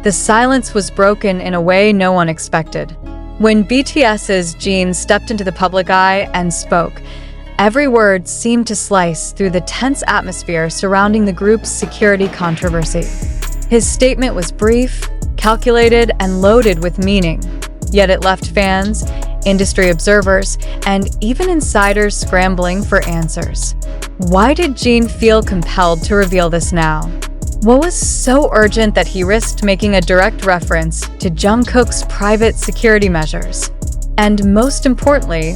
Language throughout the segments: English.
the silence was broken in a way no one expected. When BTS's Jin stepped into the public eye and spoke, every word seemed to slice through the tense atmosphere surrounding the group's security controversy. His statement was brief, calculated, and loaded with meaning, yet it left fans, industry observers, and even insiders scrambling for answers. Why did Jin feel compelled to reveal this now? What was so urgent that he risked making a direct reference to Jungkook's private security measures? And most importantly,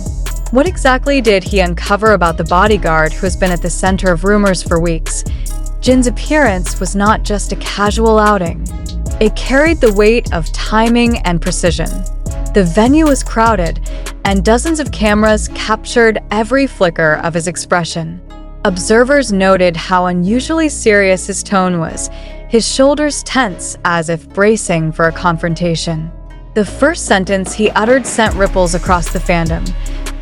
what exactly did he uncover about the bodyguard who has been at the center of rumors for weeks? Jin's appearance was not just a casual outing. It carried the weight of timing and precision. The venue was crowded, and dozens of cameras captured every flicker of his expression. Observers noted how unusually serious his tone was, his shoulders tense as if bracing for a confrontation. The first sentence he uttered sent ripples across the fandom.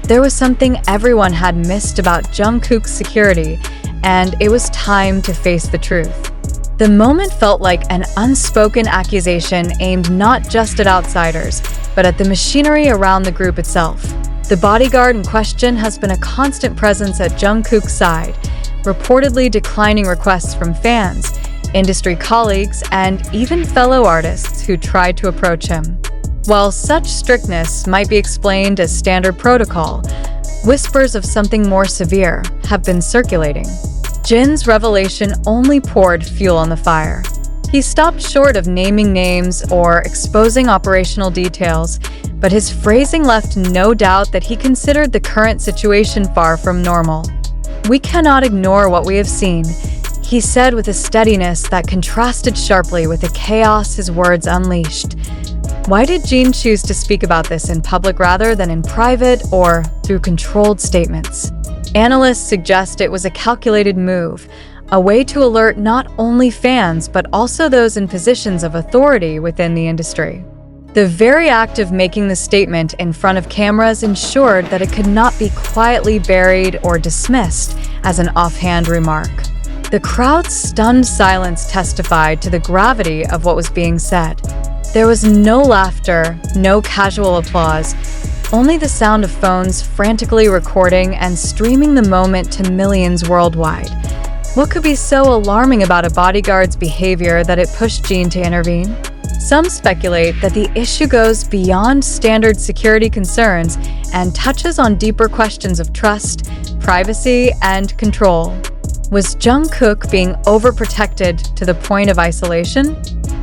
There was something everyone had missed about Jungkook's security, and it was time to face the truth. The moment felt like an unspoken accusation aimed not just at outsiders, but at the machinery around the group itself. The bodyguard in question has been a constant presence at Jungkook's side, reportedly declining requests from fans, industry colleagues, and even fellow artists who tried to approach him. While such strictness might be explained as standard protocol, whispers of something more severe have been circulating. Jin's revelation only poured fuel on the fire. He stopped short of naming names or exposing operational details, but his phrasing left no doubt that he considered the current situation far from normal. "We cannot ignore what we have seen," he said with a steadiness that contrasted sharply with the chaos his words unleashed. Why did Jin choose to speak about this in public rather than in private or through controlled statements? Analysts suggest it was a calculated move, a way to alert not only fans but also those in positions of authority within the industry. The very act of making the statement in front of cameras ensured that it could not be quietly buried or dismissed as an offhand remark. The crowd's stunned silence testified to the gravity of what was being said. There was no laughter, no casual applause, only the sound of phones frantically recording and streaming the moment to millions worldwide. What could be so alarming about a bodyguard's behavior that it pushed Jin to intervene? Some speculate that the issue goes beyond standard security concerns and touches on deeper questions of trust, privacy, and control. Was Jungkook being overprotected to the point of isolation?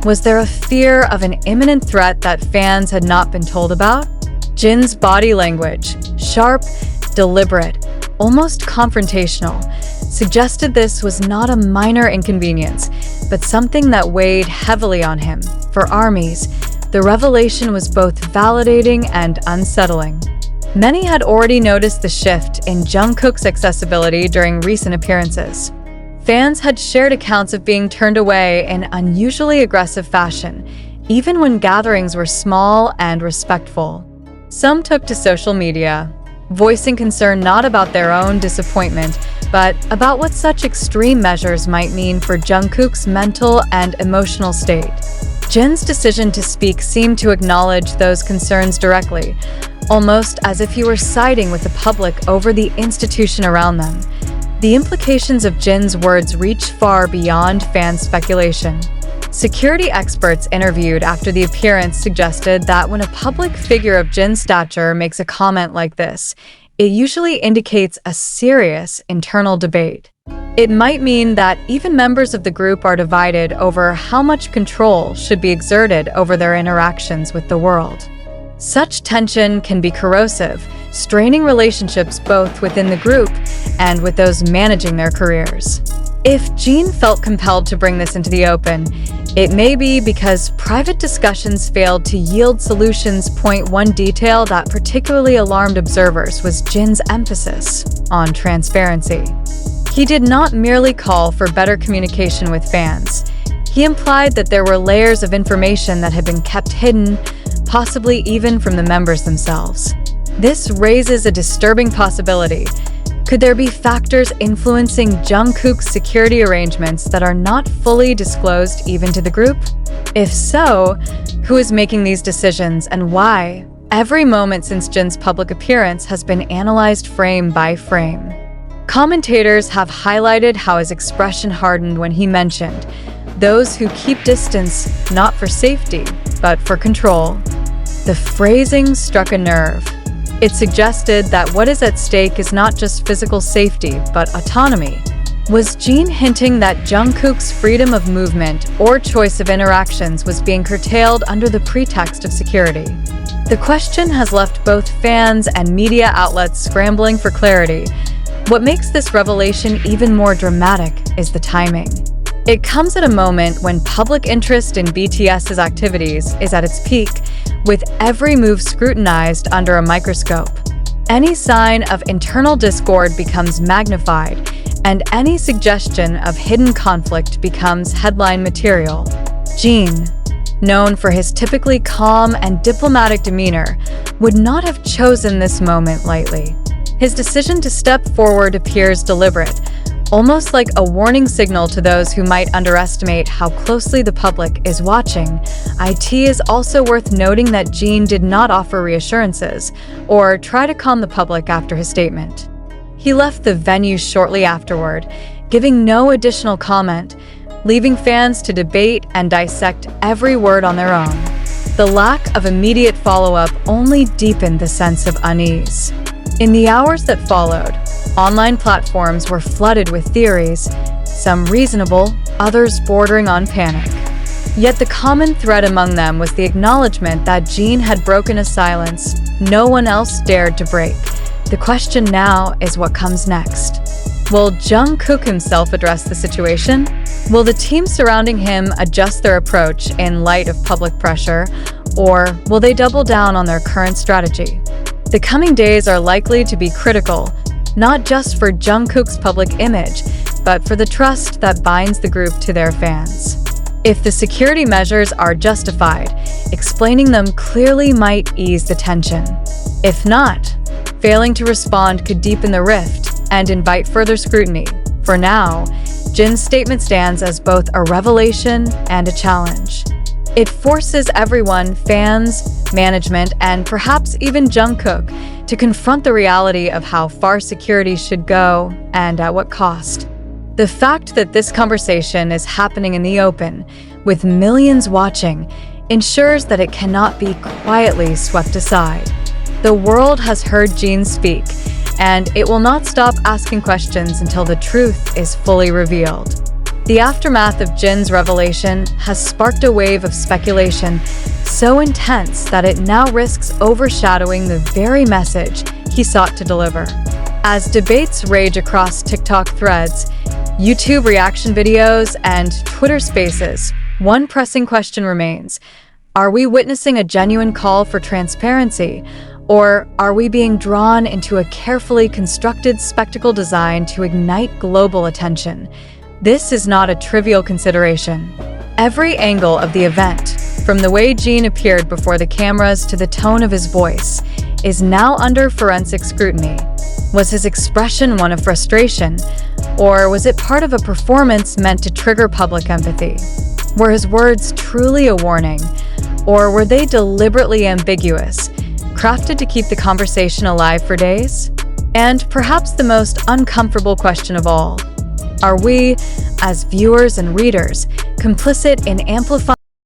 Was there a fear of an imminent threat that fans had not been told about? Jin's body language, sharp, deliberate, almost confrontational, suggested this was not a minor inconvenience, but something that weighed heavily on him. For armies, the revelation was both validating and unsettling. Many had already noticed the shift in Jungkook's accessibility during recent appearances. Fans had shared accounts of being turned away in unusually aggressive fashion, even when gatherings were small and respectful. Some took to social media, voicing concern not about their own disappointment, but about what such extreme measures might mean for Jungkook's mental and emotional state. Jin's decision to speak seemed to acknowledge those concerns directly, almost as if he were siding with the public over the institution around them. The implications of Jin's words reach far beyond fan speculation. Security experts interviewed after the appearance suggested that when a public figure of Jin's stature makes a comment like this, it usually indicates a serious internal debate. It might mean that even members of the group are divided over how much control should be exerted over their interactions with the world. Such tension can be corrosive, straining relationships both within the group and with those managing their careers. If Jin felt compelled to bring this into the open, it may be because private discussions failed to yield solutions. One detail that particularly alarmed observers was Jin's emphasis on transparency. He did not merely call for better communication with fans. He implied that there were layers of information that had been kept hidden, possibly even from the members themselves. This raises a disturbing possibility. Could there be factors influencing Jungkook's security arrangements that are not fully disclosed even to the group? If so, who is making these decisions and why? Every moment since Jin's public appearance has been analyzed frame by frame. Commentators have highlighted how his expression hardened when he mentioned those who keep distance not for safety, but for control. The phrasing struck a nerve. It suggested that what is at stake is not just physical safety, but autonomy. Was Jin hinting that Jungkook's freedom of movement or choice of interactions was being curtailed under the pretext of security? The question has left both fans and media outlets scrambling for clarity. What makes this revelation even more dramatic is the timing. It comes at a moment when public interest in BTS's activities is at its peak, with every move scrutinized under a microscope. Any sign of internal discord becomes magnified, and any suggestion of hidden conflict becomes headline material. Jin, known for his typically calm and diplomatic demeanor, would not have chosen this moment lightly. His decision to step forward appears deliberate, almost like a warning signal to those who might underestimate how closely the public is watching. It is also worth noting that Jin did not offer reassurances or try to calm the public after his statement. He left the venue shortly afterward, giving no additional comment, leaving fans to debate and dissect every word on their own. The lack of immediate follow-up only deepened the sense of unease. In the hours that followed, online platforms were flooded with theories, some reasonable, others bordering on panic. Yet the common thread among them was the acknowledgement that Jin had broken a silence no one else dared to break. The question now is what comes next. Will Jungkook himself address the situation? Will the team surrounding him adjust their approach in light of public pressure, or will they double down on their current strategy? The coming days are likely to be critical, not just for Jungkook's public image, but for the trust that binds the group to their fans. If the security measures are justified, explaining them clearly might ease the tension. If not, failing to respond could deepen the rift and invite further scrutiny. For now, Jin's statement stands as both a revelation and a challenge. It forces everyone, fans, management, and perhaps even Jungkook, to confront the reality of how far security should go and at what cost. The fact that this conversation is happening in the open, with millions watching, ensures that it cannot be quietly swept aside. The world has heard Jin speak, and it will not stop asking questions until the truth is fully revealed. The aftermath of Jin's revelation has sparked a wave of speculation so intense that it now risks overshadowing the very message he sought to deliver. As debates rage across TikTok threads, YouTube reaction videos, and Twitter spaces, one pressing question remains: are we witnessing a genuine call for transparency, or are we being drawn into a carefully constructed spectacle designed to ignite global attention? This is not a trivial consideration. Every angle of the event, from the way Jin appeared before the cameras to the tone of his voice, is now under forensic scrutiny. Was his expression one of frustration, or was it part of a performance meant to trigger public empathy? Were his words truly a warning, or were they deliberately ambiguous, crafted to keep the conversation alive for days? And perhaps the most uncomfortable question of all: are we, as viewers and readers, complicit in amplifying